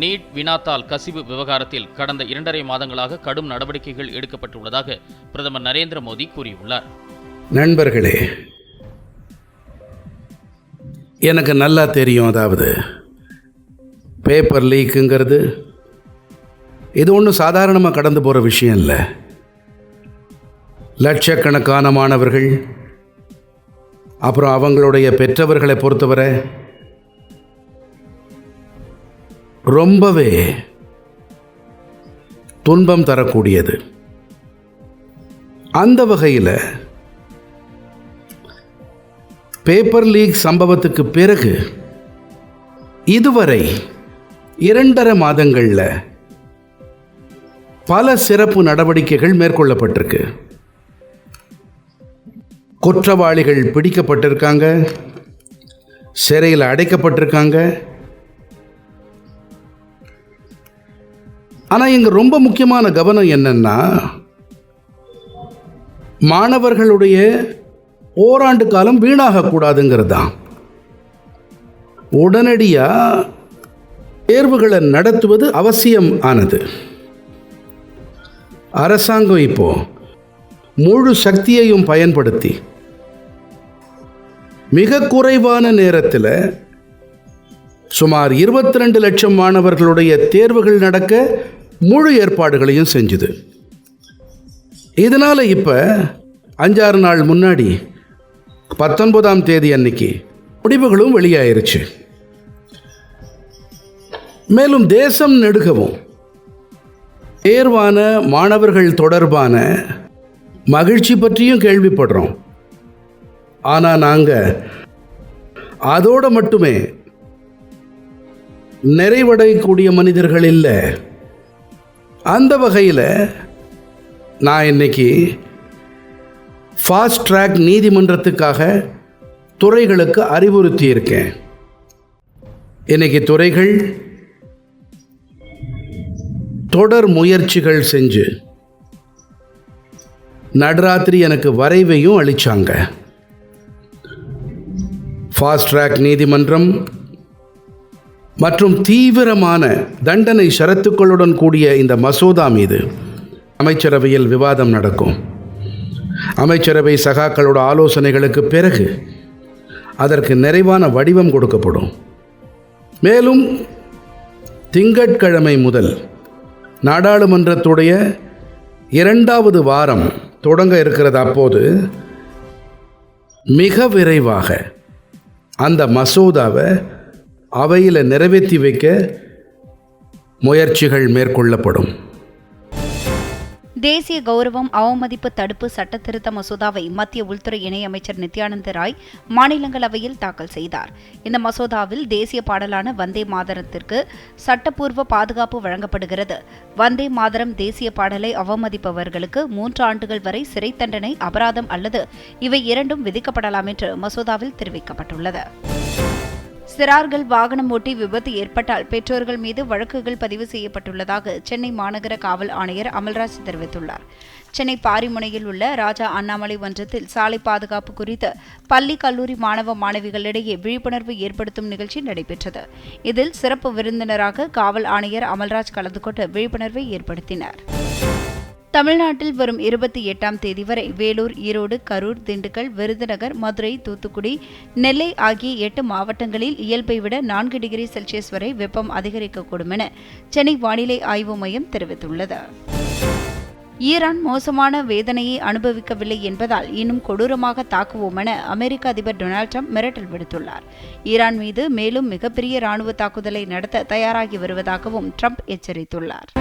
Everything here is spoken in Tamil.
நீட் வினாத்தாள் கசிவு விவகாரத்தில் கடந்த 2.5 மாதங்களாக கடும் நடவடிக்கைகள் எடுக்கப்பட்டுள்ளதாக பிரதமர் நரேந்திர மோடி கூறியுள்ளார். நண்பர்களே, எனக்கு நல்லா தெரியும். அதாவது பேப்பர் லீக்குங்கிறது இது ஒன்றும் சாதாரணமாக கடந்து போகிற விஷயம் இல்லை. லட்சக்கணக்கான மாணவர்கள் அப்புறம் அவங்களுடைய பெற்றவர்களை பொறுத்தவரை ரொம்பவே துன்பம் தரக்கூடியது. அந்த வகையில் பேப்பர் லீக் சம்பவத்துக்கு பிறகு இதுவரை 2.5 மாதங்களில் பல சிறப்பு நடவடிக்கைகள் மேற்கொள்ளப்பட்டிருக்கு. குற்றவாளிகள் பிடிக்கப்பட்டிருக்காங்க, சிறையில் அடைக்கப்பட்டிருக்காங்க. ஆனால் இங்கே ரொம்ப முக்கியமான கவனம் என்னன்னா, மாணவர்களுடைய ஓராண்டு காலம் வீணாகக்கூடாதுங்கிறது தான். உடனடியாக தேர்வுகளை நடத்துவது அவசியம் ஆனது. அரசாங்கம் இப்போ முழு சக்தியையும் பயன்படுத்தி மிக குறைவான நேரத்தில் சுமார் 22 லட்சம் மாணவர்களுடைய தேர்வுகள் நடக்க முழு ஏற்பாடுகளையும் செஞ்சுது. இதனால் இப்போ 5-6 நாள் முன்னாடி 19ஆம் தேதி அன்னைக்கு முடிவுகளும் வெளியாயிருச்சு. மேலும் தேசம் நெடுகவும் தேர்வான மாணவர்கள் தொடர்பான மகிழ்ச்சி பற்றியும் கேள்விப்படுறோம். ஆனால் நாங்கள் அதோடு மட்டுமே நிறைவடையக்கூடிய மனிதர்கள் இல்லை. அந்த வகையில் நான் இன்னைக்கு ஃபாஸ்ட் ட்ராக் நீதிமன்றத்துக்காக துறைகளுக்கு அறிவுறுத்தி இருக்கேன். இன்னைக்கு துறைகள் தொடர் முயற்சிகள் செஞ்சு நடுராத்திரி எனக்கு வரைவையும் அளித்தாங்க. ஃபாஸ்ட் ட்ராக் நீதிமன்றம் மற்றும் தீவிரமான தண்டனை ஷரத்துக்களுடன் கூடிய இந்த மசோதா மீது அமைச்சரவையில் விவாதம் நடக்கும். அமைச்சரவை சகாக்களோட ஆலோசனைகளுக்கு பிறகு அதற்கு நிறைவான வடிவம் கொடுக்கப்படும். மேலும் திங்கட்கிழமை முதல் நாடாளுமன்றத்துடைய 2வது வாரம் தொடங்க இருக்கிறது. அப்போது மிக விரைவாக அந்த மசோதாவை அவையில் நிறைவேற்றி வைக்க முயற்சிகள் மேற்கொள்ளப்படும். தேசிய கௌரவம் அவமதிப்பு தடுப்பு சட்ட திருத்த மசோதாவை மத்திய உள்துறை இணையமைச்சர் நித்யானந்த ராய் மாநிலங்களவையில் தாக்கல் செய்தார். இந்த மசோதாவில் தேசிய பாடலான வந்தே மாதரத்திற்கு சட்டப்பூர்வ பாதுகாப்பு வழங்கப்படுகிறது. வந்தே மாதரம் தேசிய பாடலை அவமதிப்பவர்களுக்கு 3 ஆண்டுகள் வரை சிறை தண்டனை, அபராதம் அல்லது இவை இரண்டும் விதிக்கப்படலாம் என்று மசோதாவில் தெரிவிக்கப்பட்டுள்ளது. சிறார்கள் வாகனம் ஓட்டி விபத்து ஏற்பட்டால் பெற்றோர்கள் மீது வழக்குகள் பதிவு செய்யப்பட்டுள்ளதாக சென்னை மாநகர காவல் ஆணையர் அமல்ராஜ் தெரிவித்துள்ளார். சென்னை பாரிமுனையில் உள்ள ராஜா அண்ணாமலை மன்றத்தில் சாலை பாதுகாப்பு குறித்து பள்ளி கல்லூரி மாணவ மாணவிகளிடையே விழிப்புணர்வு ஏற்படுத்தும் நிகழ்ச்சி நடைபெற்றது. இதில் சிறப்பு விருந்தினராக காவல் ஆணையர் அமல்ராஜ் கலந்து கொண்டு விழிப்புணர்வை ஏற்படுத்தினார். தமிழ்நாட்டில் வரும் 28ஆம் தேதி வரை வேலூர், ஈரோடு, கரூர், திண்டுக்கல், விருதுநகர், மதுரை, தூத்துக்குடி, நெல்லை ஆகிய 8 மாவட்டங்களில் இயல்பை விட 4 டிகிரி செல்சியஸ் வரை வெப்பம் அதிகரிக்கக்கூடும் என சென்னை வானிலை ஆய்வு மையம் தெரிவித்துள்ளது. ஈரான் மோசமான வேதனையை அனுபவிக்கவில்லை என்பதால் இன்னும் கொடூரமாக தாக்குவோம் என அமெரிக்க அதிபர் டொனால்ட் ட்ரம்ப் மிரட்டல் விடுத்துள்ளார். ஈரான் மீது மேலும் மிகப்பெரிய ராணுவ தாக்குதலை நடத்த தயாராகி வருவதாகவும் ட்ரம்ப் எச்சரித்துள்ளார்.